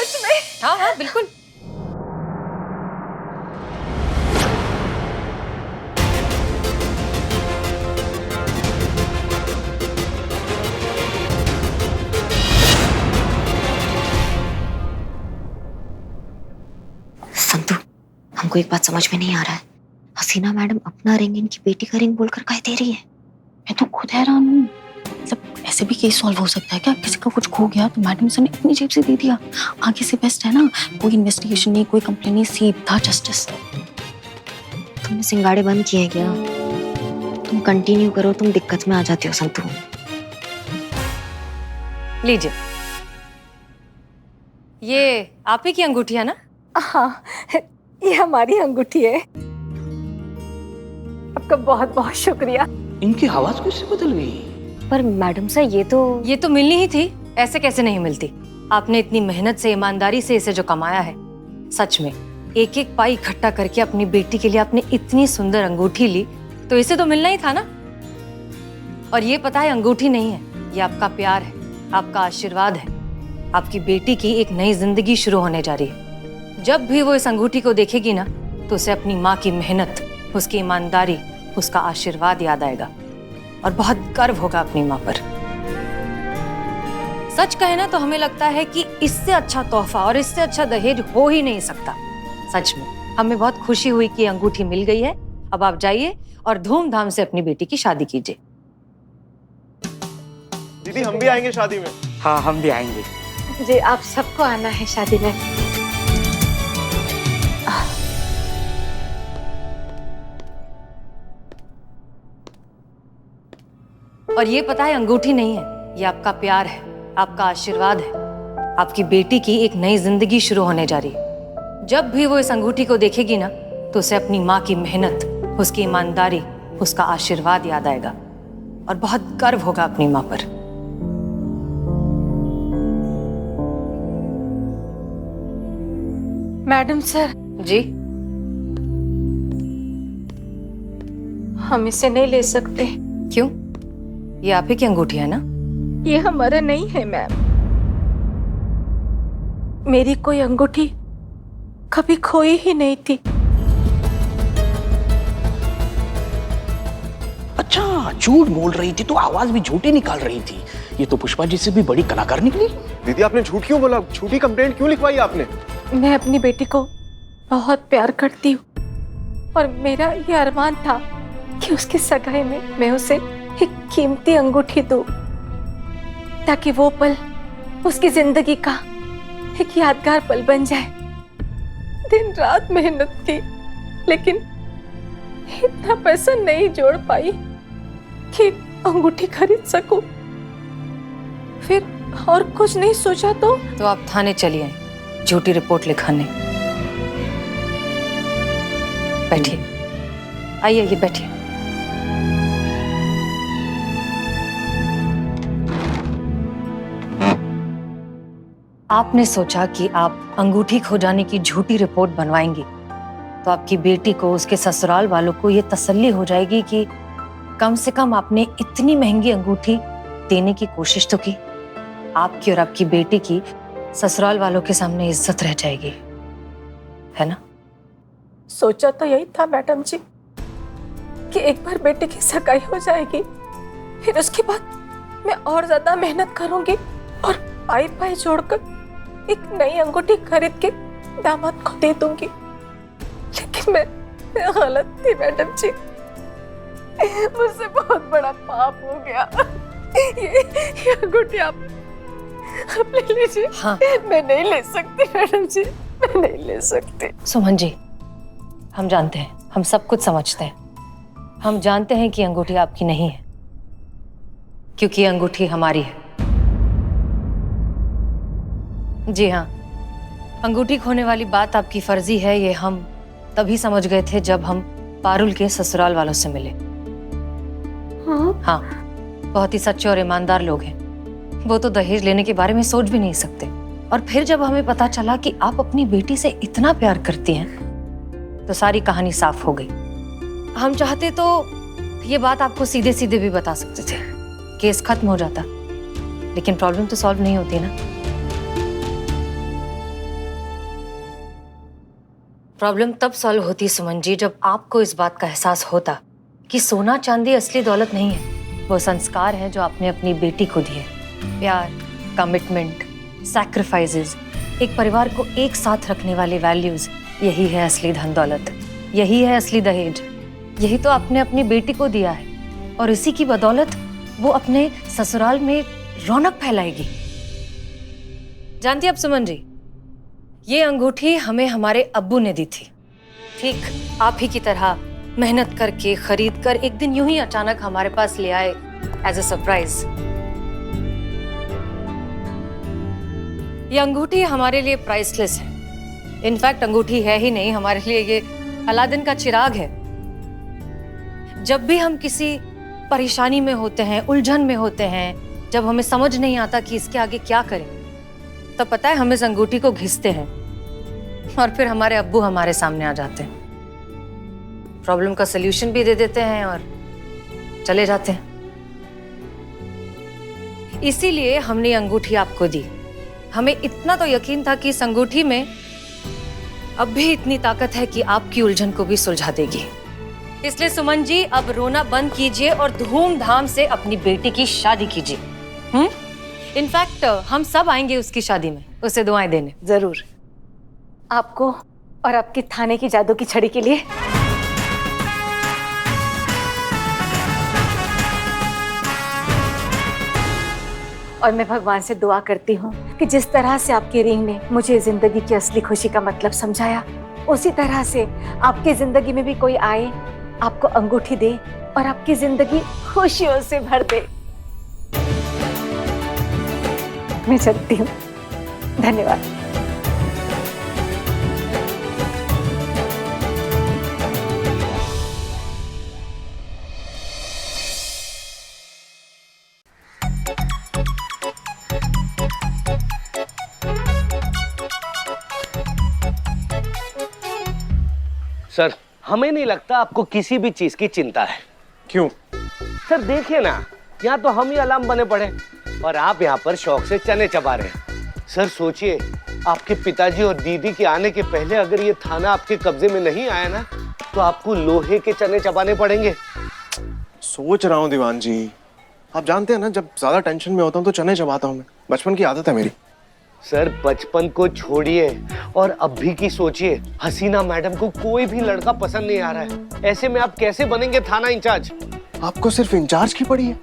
सच में? हाँ हाँ बिल्कुल। संतु, हमको एक बात समझ में नहीं आ रहा है। हसीना मैडम अपना रिंग इनकी बेटी का रिंग बोलकर काहे दे रही है? मैं तो खुद हैरान हूँ। मतलब ऐसे भी केस सॉल्व हो सकता है क्या? किसी का कुछ खो गया तो मैडम सर ने अपनी जेब से दे दिया। आगे से बेस्ट है ना, कोई इन्वेस्टिगेशन नहीं, कोई कंप्लेन नहीं, सीधा जस्टिस। तुमने सिंगाड़े बंद किए हैं क्या? तुम कंटिन्यू करो, तुम दिक्कत में आ जाती हो संतु। लीजिए, ये आप ही की अंगूठी है ना? हाँ, ये हमारी अंगूठी है। आपका बहुत बहुत शुक्रिया। इनकी आवाज कैसे बदल गई? पर मैडम सर ये तो मिलनी ही थी, ऐसे कैसे नहीं मिलती। आपने इतनी मेहनत से, ईमानदारी से इसे जो कमाया है, सच में एक एक पाई इकट्ठा करके अपनी बेटी के लिए आपने इतनी सुंदर अंगूठी ली, तो इसे तो मिलना ही था ना। और ये पता है, अंगूठी नहीं है, ये आपका प्यार है, आपका आशीर्वाद है। आपकी बेटी की एक नई जिंदगी शुरू होने जा रही है। जब भी वो इस अंगूठी को देखेगी ना, तो उसे अपनी माँ की मेहनत, उसकी ईमानदारी, उसका आशीर्वाद याद आएगा और बहुत गर्व होगा अपनी माँ पर। सच कहे ना तो हमें लगता है कि इससे अच्छा तोहफा और इससे अच्छा दहेज हो ही नहीं सकता। सच में हमें बहुत खुशी हुई कि अंगूठी मिल गई है। अब आप जाइए और धूमधाम से अपनी बेटी की शादी कीजिए। दीदी हम भी आएंगे शादी में। हाँ हम भी आएंगे। जी, आप सबको आना है शादी में। और ये पता है, अंगूठी नहीं है, ये आपका प्यार है, आपका आशीर्वाद है। आपकी बेटी की एक नई जिंदगी शुरू होने जा रही है। जब भी वो इस अंगूठी को देखेगी ना, तो उसे अपनी माँ की मेहनत, उसकी ईमानदारी, उसका आशीर्वाद याद आएगा और बहुत गर्व होगा अपनी माँ पर। मैडम सर, जी? हम इसे नहीं ले सकते। क्यों? ये आप ही की अंगूठी है ना? ये हमारा नहीं है मैम। मेरी कोई अंगूठी कभी खोई ही नहीं थी। अच्छा, झूठ बोल रही थी तो आवाज भी झूठी निकाल रही थी। ये तो पुष्पा जी से भी बड़ी कलाकार निकली। दीदी आपने झूठ क्यों बोला? झूठी कंप्लेंट क्यों लिखवाई आपने? मैं अपनी बेटी को बहुत प्यार करती हूँ और मेरा ये अरमान था कि उसकी सगाई में मैं उसे एक कीमती अंगूठी दूं, ताकि वो पल उसकी जिंदगी का एक यादगार पल बन जाए। दिन रात मेहनत की, लेकिन इतना पैसा नहीं जोड़ पाई कि अंगूठी खरीद सकूं। फिर और कुछ नहीं सोचा तो आप थाने चलिए, झूठी रिपोर्ट लिखाने। बैठिए, आइए, ये बैठिए। आपने सोचा कि आप अंगूठी खो जाने की झूठी रिपोर्ट बनवाएंगी, तो आपकी बेटी को, उसके ससुराल वालों को ये तसल्ली हो जाएगी कि कम से कम आपने इतनी महंगी अंगूठी देने की कोशिश तो की। आपकी और आपकी बेटी की ससुराल वालों के सामने इज्जत रह जाएगी, है ना? सोचा तो यही था मैडम जी कि एक बार बेटे की सगाई हो जाएगी, फिर उसके बाद मैं और ज्यादा मेहनत करूंगी और पाई पाई जोड़कर एक नई अंगूठी खरीद के दामाद को दे दूंगी। लेकिन मैं गलत थी मैडम जी, मुझसे बहुत बड़ा पाप हो गया। ये अंगूठी आप ले लीजिए। हाँ। मैं नहीं ले सकती मैडम जी, मैं नहीं ले सकती। सुमन जी, हम जानते हैं, हम सब कुछ समझते हैं। हम जानते हैं कि अंगूठी आपकी नहीं है, क्योंकि अंगूठी हमारी है। जी हाँ, अंगूठी खोने वाली बात आपकी फर्जी है, ये हम तभी समझ गए थे जब हम पारुल के ससुराल वालों से मिले। हाँ, बहुत ही सच्चे और ईमानदार लोग हैं। वो तो दहेज लेने के बारे में सोच भी नहीं सकते। और फिर जब हमें पता चला कि आप अपनी बेटी से इतना प्यार करती हैं, तो सारी कहानी साफ हो गई। हम चाहते तो ये बात आपको सीधे सीधे भी बता सकते थे, केस खत्म हो जाता, लेकिन प्रॉब्लम तो सॉल्व नहीं होती ना। प्रॉब्लम तब सॉल्व होती सुमन जी जब आपको इस बात का एहसास होता कि सोना चांदी असली दौलत नहीं है, वो संस्कार है जो आपने अपनी बेटी को दिए। प्यार, कमिटमेंट, सैक्रिफाइसेस, एक परिवार को एक साथ रखने वाले वैल्यूज, यही है असली धन दौलत, यही है असली दहेज। यही तो आपने अपनी बेटी को दिया है और इसी की बदौलत वो अपने ससुराल में रौनक फैलाएगी। जानती अब सुमन जी, ये अंगूठी हमें हमारे अब्बू ने दी थी, ठीक आप ही की तरह मेहनत करके खरीद कर एक दिन यूं ही अचानक हमारे पास ले आए एज अ सरप्राइज। ये अंगूठी हमारे लिए प्राइसलेस है। इनफैक्ट अंगूठी है ही नहीं, हमारे लिए ये अलादीन का चिराग है। जब भी हम किसी परेशानी में होते हैं, उलझन में होते हैं, जब हमें समझ नहीं आता कि इसके आगे क्या करें, तब पता है हम इस अंगूठी को घिसते हैं और फिर हमारे अब्बू हमारे सामने आ जाते हैं, प्रॉब्लम का सलूशन भी दे देते हैं और चले जाते हैं। इसीलिए हमने ये अंगूठी आपको दी। हमें इतना तो यकीन था कि इस अंगूठी में अब भी इतनी ताकत है कि आपकी उलझन को भी सुलझा देगी। इसलिए सुमन जी, अब रोना बंद कीजिए और धूमधाम से अपनी बेटी की शादी कीजिए। इनफैक्ट हम सब आएंगे उसकी शादी में, उसे दुआएं देने। जरूर। आपको और आपके थाने की जादू की छड़ी के लिए और मैं भगवान से दुआ करती हूँ कि जिस तरह से आपकी रिंग ने मुझे जिंदगी की असली खुशी का मतलब समझाया, उसी तरह से आपकी जिंदगी में भी कोई आए, आपको अंगूठी दे और आपकी जिंदगी खुशियों से भर दे। मैं चलती हूँ। धन्यवाद। सर, हमें नहीं लगता आपको किसी भी चीज की चिंता है। क्यों? सर देखिए ना, यहाँ तो हम ही अलार्म बने पड़े और आप यहाँ पर शौक से चने चबा रहे हैं। सर सोचिए, आपके पिताजी और दीदी के आने के पहले अगर ये थाना आपके कब्जे में नहीं आया ना, तो आपको लोहे के चने चबाने पड़ेंगे। सोच रहा हूँ दीवान जी, आप जानते हैं ना, जब ज्यादा टेंशन में होता हूँ तो चने चबाता हूँ मैं। बचपन की आदत है मेरी। सर बचपन को छोड़िए और अभी की सोचिए। हसीना मैडम को कोई भी लड़का पसंद नहीं आ रहा है। ऐसे में आप कैसे बनेंगे थाना इंचार्ज? आपको सिर्फ इंचार्ज की पड़ी है?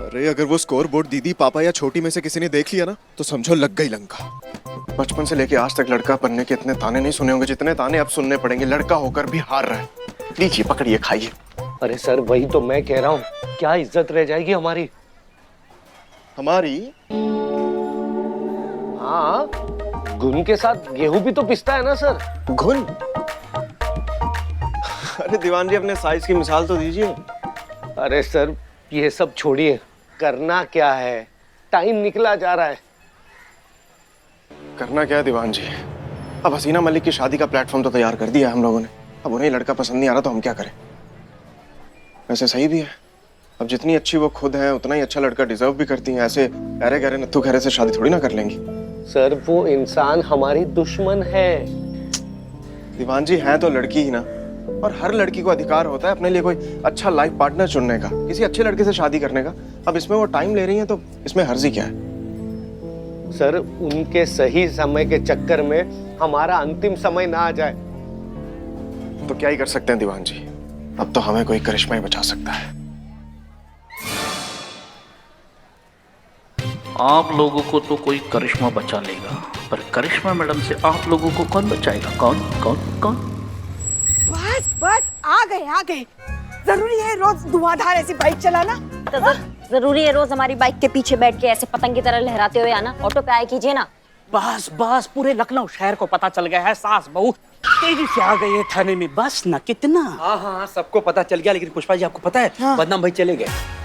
अरे अगर वो स्कोर बोर्ड दीदी, पापा या छोटी में से किसी ने देख लिया ना, तो समझो लग गई लंका। बचपन से लेके आज तक लड़का बनने के इतने ताने नहीं सुने होंगे जितने ताने अब सुनने पड़ेंगे। लड़का होकर भी हार रहा है। लीजिए, पकड़िए, खाइए। अरे सर वही तो मैं कह रहा हूँ, क्या इज्जत रह जाएगी हमारी? हमारी? हाँ, घुन के साथ गेहूं भी तो पिसता है ना सर। घुन? अरे दीवान जी, अपने साइज की मिसाल तो दीजिए। अरे सर ये सब छोड़िए, करना क्या है? टाइम निकला जा रहा है। करना क्या है दीवान जी? अब हसीना मलिक की शादी का प्लेटफॉर्म तो तैयार कर दिया है हम लोगों ने। अब उन्हें लड़का पसंद नहीं आ रहा तो हम क्या करें? वैसे सही भी है, अब जितनी अच्छी वो खुद है उतना ही अच्छा लड़का डिजर्व भी करती हैं। ऐसे गहरे गहरे नत्थु खैरे से शादी थोड़ी ना कर लेंगी। सर वो इंसान हमारी दुश्मन है। दीवान जी, है तो लड़की ही ना, और हर लड़की को अधिकार होता है अपने लिए कोई अच्छा लाइफ पार्टनर चुनने का, किसी अच्छे लड़के से शादी करने का। अब इसमें वो टाइम ले रही हैं तो इसमें हर्जी क्या है? सर उनके सही समय के चक्कर में हमारा अंतिम समय ना आ जाए। तो क्या ही कर सकते हैं दीवान जी, अब तो हमें कोई करिश्मा ही बचा सकता है। आप लोगों को तो कोई करिश्मा बचा लेगा, पर करिश्मा मैडम से आप लोगों को कौन बचाएगा? कौन कौन कौन? बस बस, आ गए। जरूरी है रोज धुआंधार ऐसी बाइक चलाना? तो जरूरी है रोज हमारी बाइक के पीछे बैठ के ऐसे पतंग की तरह लहराते हुए आना? ऑटो पे आए कीजिए ना। बस बस, पूरे लखनऊ शहर को पता चल गया है सास बहू तेजी से आ गई है थाने में। बस ना, कितना? हाँ, सबको पता चल गया। लेकिन पुष्पा जी, आपको पता है, बदनाम भाई चले गए।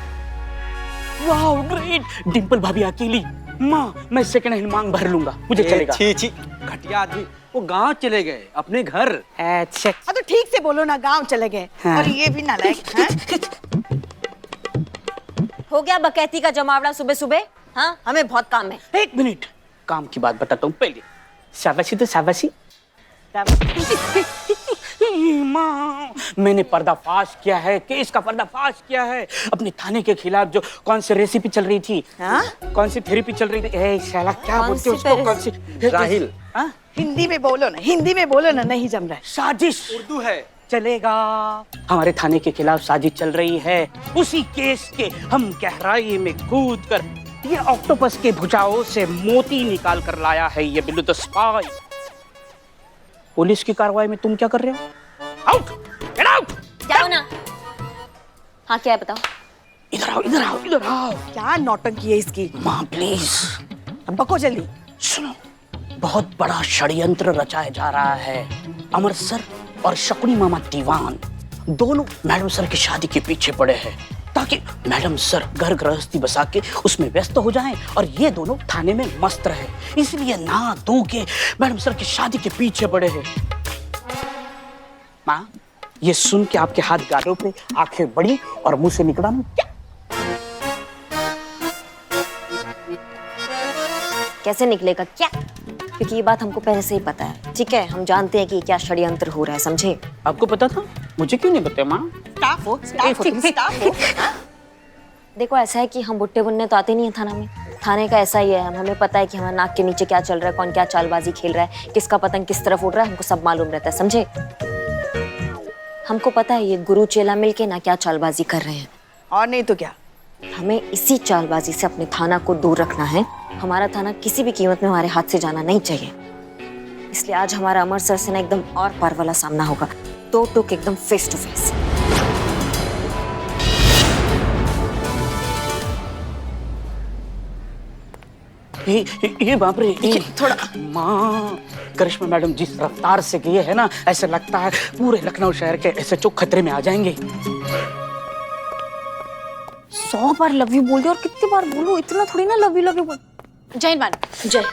वाह ग्रेट। डिंपल भाभी अकेली। माँ, मैं सेकंड हैंड मांग भर लूंगा, मुझे चलेगा। छी घटिया आदमी, वो गांव चले गए अपने घर। अच्छा तो ठीक से बोलो ना, गांव चले गए। हाँ। और ये भी नालायक। हो गया बकैती का जमावड़ा सुबह सुबह? हाँ, हमें बहुत काम है। एक मिनट, काम की बात बताता हूँ पहले। शाबाशी तो शाबाशी। माँ, मैंने पर्दाफाश किया है, केस का पर्दाफाश किया है। अपने थाने के खिलाफ जो कौन सी रेसिपी चल रही थी, कौन सी थेरेपी चल रही थी, ए शाला क्या बोलते हो उसको, कौन सी? राहिल, हिंदी में बोलो ना, हिंदी में बोलो ना, नहीं जम रहा है। साजिश उर्दू है। चलेगा। हमारे थाने के खिलाफ साजिश चल रही है। उसी केस के हम गहराई में कूद कर ये ऑक्टोपस के भुजाओं से मोती निकाल कर लाया है ये बिल्लू द स्पाई। पुलिस की कार्रवाई में तुम क्या कर रहे हो? आउट! Get out! जाओ ना। हाँ क्या है बताओ? इधर आओ, इधर आओ, इधर आओ। क्या नौटंकी है इसकी? माँ प्लीज बको जल्दी। सुनो, बहुत बड़ा षड्यंत्र रचाया जा रहा है। अमर सर और शकुनी मामा दीवान दोनों मैडम सर की शादी के पीछे पड़े हैं ताकि मैडम सर घर गृहस्थी बसा के उसमें व्यस्त हो जाएं और ये दोनों थाने में मस्त रहे। इसलिए ना दो के मैडम सर की शादी के पीछे पड़े हैं। माँ, ये सुन के आपके हाथ गालों पे आंखें बड़ी और मुंह से निकला क्या? कैसे निकलेगा क्या? क्योंकि ये बात हमको पहले से ही पता है, ठीक है? हम जानते हैं कि क्या षड्यंत्र हो रहा है, समझे? आपको पता था? मुझे क्यों नहीं बताया माँ? स्टाफ हो, तुम स्टाफ हो। देखो ऐसा है कि हम बुट्टे बुनने तो आते नहीं है थाना में। थाने का ऐसा ही है, हमें पता है कि हमारे नाक के नीचे क्या चल रहा है, कौन क्या चालबाजी खेल रहा है, किसका पतंग किस तरफ उड़ रहा है, हमको सब मालूम रहता है, समझे? हमको पता है ये गुरु चेला मिलके ना क्या चालबाजी कर रहे हैं। और नहीं तो क्या? हमें इसी चालबाजी से अपने थाना को दूर रखना है। हमारा थाना किसी भी कीमत में हमारे हाथ से जाना नहीं चाहिए। इसलिए आज हमारा अमर सर से ना एकदम और पार वाला सामना होगा, तो टुक एकदम फेस टू फेस। ये बाप रे, थोड़ा माँ, करिश्मा मैडम जिस रफ्तार से गई है ना, ऐसे लगता है पूरे लखनऊ शहर के SHO खतरे में आ जाएंगे। 100 बार लव यू बोल दे और कितनी बार बोलूं, इतना थोड़ी ना लव यू बोल। जय मैडम। जय।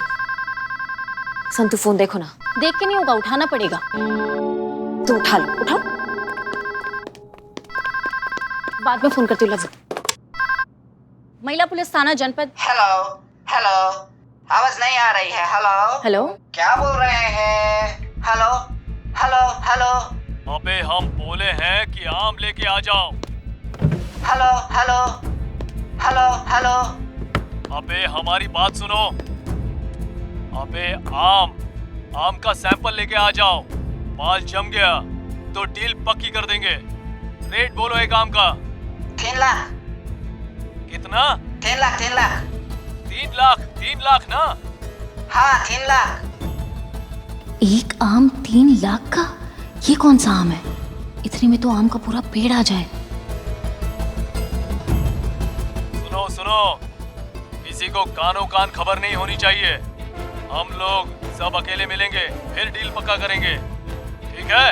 संतु फोन देखो ना। देख के नहीं होगा, उठाना पड़ेगा। तो उठा लो, उठाओ। बाद में फोन करती हूँ। लव। महिला पुलिस थाना जनपद। हेलो हेलो, आवाज नहीं आ रही है। हेलो हेलो, क्या बोल रहे हैं? Hello hello hello. अबे हम बोले हैं कि आम लेके आ जाओ। Hello hello hello hello. अबे हमारी बात सुनो। अबे आम का सैंपल लेके आ जाओ। माल जम गया तो डील पक्की कर देंगे। रेट बोलो एक आम का। 3 लाख। कितना? 3 लाख 3 लाख। 3 लाख ना? हाँ 3 लाख। एक आम 3 लाख का? ये कौन सा आम है? इतने में तो आम का पूरा पेड़ आ जाए। सुनो सुनो, किसी को कानो कान खबर नहीं होनी चाहिए। हम लोग सब अकेले मिलेंगे, फिर डील पक्का करेंगे, ठीक है?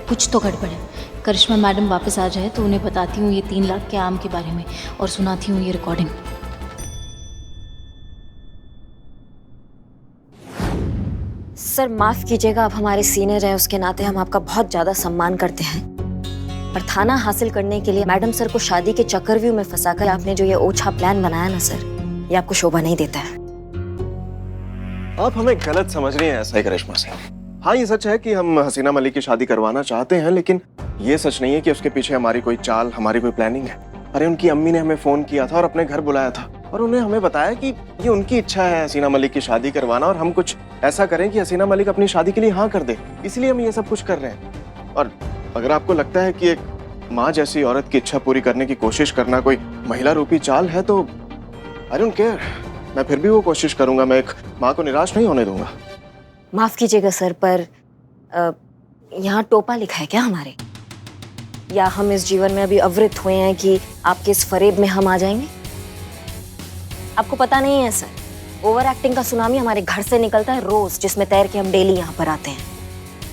कुछ तो गड़बड़ है। करिश्मा मैडम वापस आ जाए तो उन्हें बताती हूँ ये 3 लाख के आम के बारे में और सुनाती हूँ ये रिकॉर्डिंग। सर माफ कीजिएगा, आप हमारे सीनियर हैं, उसके नाते हम आपका बहुत ज्यादा सम्मान करते हैं, पर थाना हासिल करने के लिए मैडम सर को शादी के चक्रव्यूह में फंसाकर आपने जो ये ओछा प्लान बनाया ना सर, ये आपको शोभा नहीं देता है। आप हमें गलत समझ रही हैं ऐसा ही करिश्मा सिंह। हाँ ये सच है कि हम हसीना मलिक की शादी करवाना चाहते हैं, लेकिन ये सच नहीं है कि उसके पीछे हमारी कोई चाल, हमारी कोई प्लानिंग है। अरे उनकी अम्मी ने हमें फोन किया था और अपने घर बुलाया था और उन्हें हमें बताया कि ये उनकी इच्छा है हसीना मलिक की शादी करवाना और हम कुछ ऐसा करें कि हसीना मलिक अपनी शादी के लिए हाँ कर दे। इसलिए हम ये सब कुछ कर रहे हैं। और अगर आपको लगता है कि एक माँ जैसी औरत की इच्छा पूरी करने की कोशिश करना कोई महिला रूपी चाल है तो आई डोंट केयर, मैं फिर भी वो कोशिश करूंगा। मैं एक माँ को निराश नहीं होने दूंगा। माफ कीजिएगा सर, पर यहाँ टोपा लिखा है क्या हमारे, या हम इस जीवन में अभी अवृत हुए हैं कि आपके इस फरेब में हम आ जाएंगे? आपको पता नहीं है सर, ओवर एक्टिंग का सुनामी हमारे घर से निकलता है रोज, जिसमें तैर के हम डेली यहाँ पर आते हैं।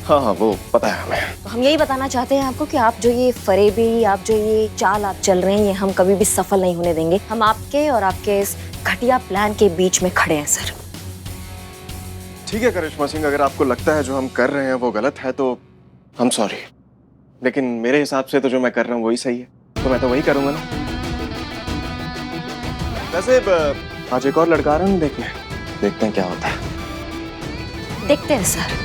हाँ हाँ वो पता है हमें। तो हम यही बताना चाहते हैं आपको कि आप जो ये फरेबी, आप जो ये चाल आप चल रहे हैं, ये हम कभी भी सफल नहीं होने देंगे। हम आपके और आपके इस घटिया प्लान के बीच में खड़े हैं सर। ठीक है करिश्मा सिंह, अगर आपको लगता है जो हम कर रहे हैं वो गलत है तो हम सॉरी, लेकिन मेरे हिसाब से तो जो मैं कर रहा हूँ वही सही है, तो मैं तो वही करूंगा ना। वैसे आज एक और लड़का आ रहा है देखने, देखते हैं क्या होता है। देखते हैं सर।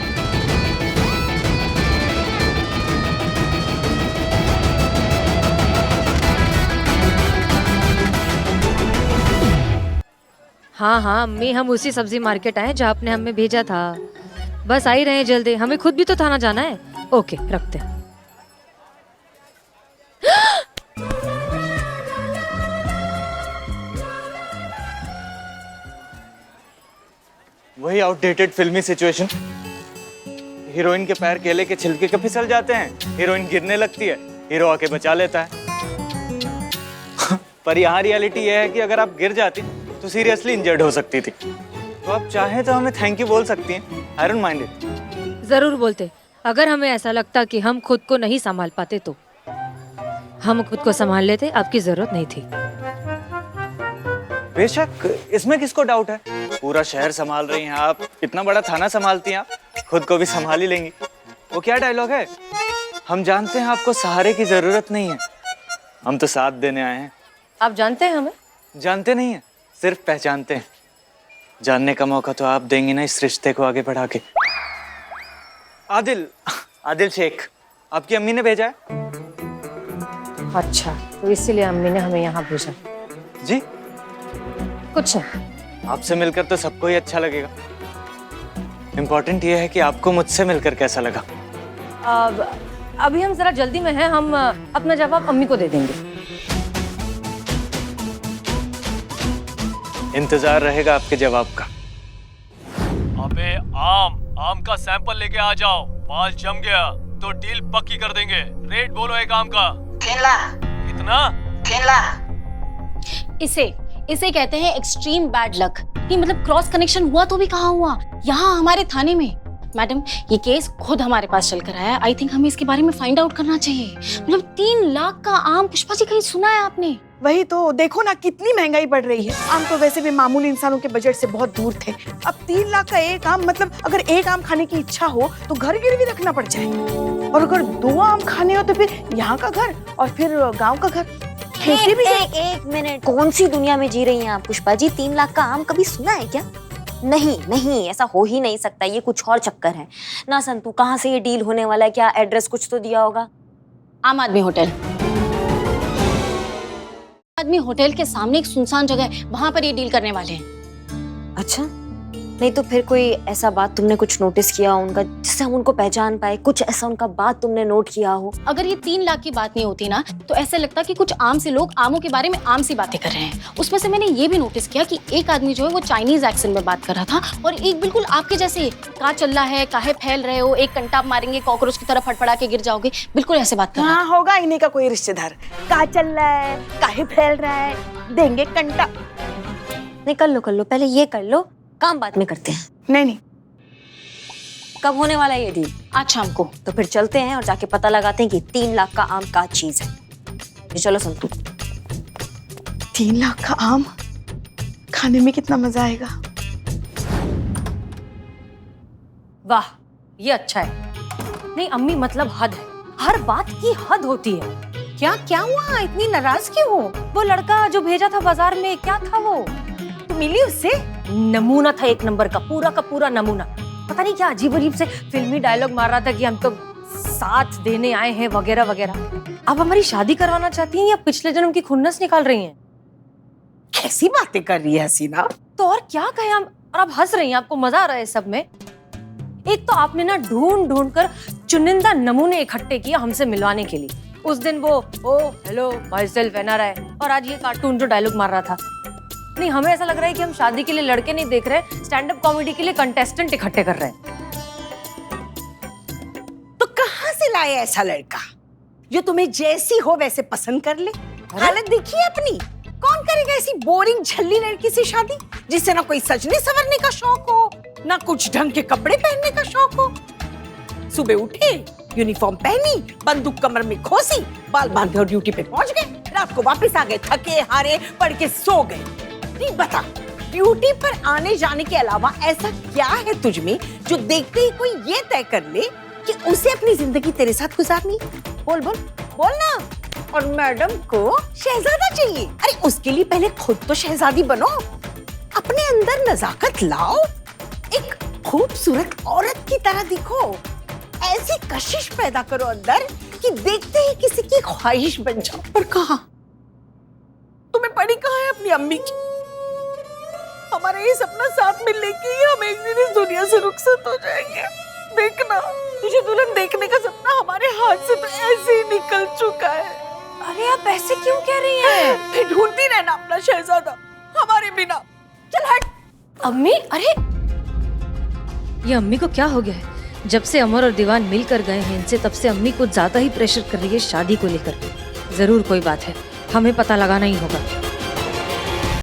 हाँ हाँ अम्मी, हम उसी सब्जी मार्केट आए जहाँ आपने हमें भेजा था। बस आ ही रहे हैं जल्दी, हमें खुद भी तो थाना जाना है। ओके रखते हैं। वही आउटडेटेड फिल्मी सिचुएशन। हीरोइन के पैर केले के छिलके के फिसल जाते हैं, हीरोइन गिरने लगती है, हीरो आके बचा लेता है। पर यहाँ रियलिटी ये है कि अगर आप गिर जाती तो सीरियसली इंजर्ड हो सकती थी। तो आप चाहें तो हमें थैंक यू बोल सकती हैं, आई डोंट माइंड इट। जरूर बोलते। अगर हमें ऐसा लगता कि हम खुद को नहीं संभाल पाते तो हम खुद को संभाल लेते, आपकी जरूरत नहीं थी। बेशक, इसमें किसको डाउट है। पूरा शहर संभाल रही हैं आप, इतना बड़ा थाना संभालती हैं आप, खुद को भी संभाल ही लेंगी। वो क्या डायलॉग है, हम जानते हैं आपको सहारे की जरूरत नहीं है, हम तो साथ देने आए हैं। आप जानते हैं हमें? जानते नहीं है, सिर्फ पहचानते हैं। जानने का मौका तो आप देंगी ना इस रिश्ते को आगे बढ़ा के। आदिल शेख, आपकी अम्मी ने भेजा है। अच्छा, तो इसीलिए अम्मी ने हमें यहाँ भेजा। जी कुछ नहीं। आपसे मिलकर तो सबको ही अच्छा लगेगा। इम्पोर्टेंट ये है कि आपको मुझसे मिलकर कैसा लगा। अभी हम जरा जल्दी में हैं, हम अपना जवाब अम्मी को दे देंगे। इंतजार रहेगा आपके जवाब का। अबे आम का सैंपल लेके आ जाओ, माल जम गया तो डील पक्की कर देंगे। रेट बोलो एक आम का। 3 लाख। कितना? 3 लाख। इसे कहते हैं एक्सट्रीम बैड लक। नहीं मतलब क्रॉस कनेक्शन हुआ तो भी कहाँ हुआ, यहाँ हमारे थाने में। मैडम ये केस खुद हमारे पास चल कर आया है। आई थिंक हमें इसके बारे में फाइंड आउट करना चाहिए। मतलब 3 लाख का आम, पुष्पा जी कहीं सुना है आपने? वही तो, देखो ना कितनी महंगाई बढ़ रही है। आम तो वैसे भी मामूली इंसानों के बजट से बहुत दूर थे। अब 3 लाख का एक आम, मतलब अगर एक आम खाने की इच्छा हो तो घर गिरवी रखना पड़ जाए, और अगर 2 आम खाने हो तो फिर यहाँ का घर और फिर गाँव का घर। एक मिनट, कौन सी दुनिया में जी रही हैं आप पुष्पा जी? 3 लाख का आम कभी सुना है क्या? नहीं, ऐसा हो ही नहीं सकता, ये कुछ और चक्कर है ना। संतू, कहाँ से ये डील होने वाला है? क्या एड्रेस कुछ तो दिया होगा? आम आदमी होटल। आदमी होटल के सामने एक सुनसान जगह है, वहां पर ये डील करने वाले हैं। अच्छा, नहीं तो फिर कोई ऐसा बात तुमने कुछ नोटिस किया उनका जिससे हम उनको पहचान पाए? कुछ ऐसा उनका बात तुमने नोट किया हो? अगर ये 3 लाख की बात नहीं होती ना तो ऐसा लगता कि कुछ आम से लोग आमों के बारे में आम सी बातें कर रहे हैं। उसमें से मैंने ये भी नोटिस किया कि एक आदमी जो है वो चाइनीज एक्सेंट में बात कर रहा था, और एक बिल्कुल आपके जैसे, कहाँ चल रहा है, काहे फैल रहे हो, एक कंटाप मारेंगे कॉकरोच की तरफ फटफड़ा के गिर जाओगे, बिल्कुल ऐसे बात कर रहा था। हाँ, होगा इन्हीं का कोई रिश्तेदार। कहाँ चल रहा है, काहे फैल रहा है, देंगे कंटा। नहीं, कर लो, पहले ये कर लो, काम बाद में करते हैं। नहीं, कब होने वाला है ये डील? आज शाम को। तो फिर चलते हैं और जाके पता लगाते हैं कि 3 लाख का आम क्या चीज है। चलो संतू। 3 लाख का आम खाने में कितना मजा आएगा। वाह, ये अच्छा है। नहीं अम्मी, मतलब हद है, हर बात की हद होती है। क्या हुआ, इतनी नाराज क्यों हो? वो लड़का जो भेजा था बाजार में, क्या था वो? तो मिली उससे? नमूना था एक नंबर का पूरा नमूना। पता नहीं क्या अजीब से फिल्मी डायलॉग मार रहा था कि हम तो साथ देने आए हैं वगैरह वगैरह। अब हमारी शादी करवाना चाहती हैं या पिछले जन्म की खुन्नस निकाल रही हैं? कैसी बातें कर रही है हसीना। तो और क्या कहें हम, और आप हंस रही हैं, आपको मजा आ रहा है सब में। एक तो आपने ना ढूंढ कर चुनिंदा नमूने इकट्ठे किए हमसे मिलवाने के लिए। उस दिन वो ओ हेलो माई सेल्फ एनआरआई, और आज ये कार्टून जो डायलॉग मार रहा था। नहीं, हमें ऐसा लग रहा है कि हम शादी के लिए लड़के नहीं देख रहे, स्टैंड अप कॉमेडी के लिए कंटेस्टेंट इकट्ठे कर रहे हैं। तो कहाँ से लाए ऐसा लड़का जो तुम्हें जैसी हो वैसे पसंद कर ले? हालत देखिए अपनी। कौन करेगा ऐसी बोरिंग झल्ली लड़की से शादी, जिससे ना कोई सजने संवरने का शौक हो, ना कुछ ढंग के कपड़े पहनने का शौक हो। सुबह उठे, यूनिफॉर्म पहनी, बंदूक कमर में खोसी, बाल बांधे और ड्यूटी पे पहुंच गए। रात को वापस आ गए, थके हारे पढ़ के सो गए। नहीं बता, ड्यूटी पर आने जाने के अलावा ऐसा क्या है तुझ में जो देखते ही कोई ये तय कर ले कि उसे अपनी जिंदगी तेरे साथ गुजारनी? बोल ना। और मैडम को शहजादा चाहिए। अरे उसके लिए पहले खुद तो शहजादी बनो। अब अपने अंदर नजाकत लाओ, एक खूबसूरत औरत की तरह दिखो, ऐसी कशिश पैदा करो अंदर कि देखते ही किसी की ख्वाहिश बन जाओ। पर कहाँ, तुम्हें पड़ी कहाँ है अपनी अम्मी की? हमारा ये सपना साथ में लेके ही हम एक दिन इस दुनिया से रुखसत हो जाएंगे। देखना, तुझे दुल्हन देखने का सपना हमारे हाथ से तो ऐसे ही निकल चुका है। अरे आप ऐसे क्यों कह रही हैं? फिर ढूंढती रहना अपना शहजादा हमारे बिना। चल हट। अम्मी, अरे ये अम्मी को क्या हो गया है? जब से अमर और दीवान मिलकर गए हैं इनसे, तब से अम्मी कुछ ज्यादा ही प्रेशर कर रही है शादी को लेकर। जरूर कोई बात है, हमें पता लगाना ही होगा।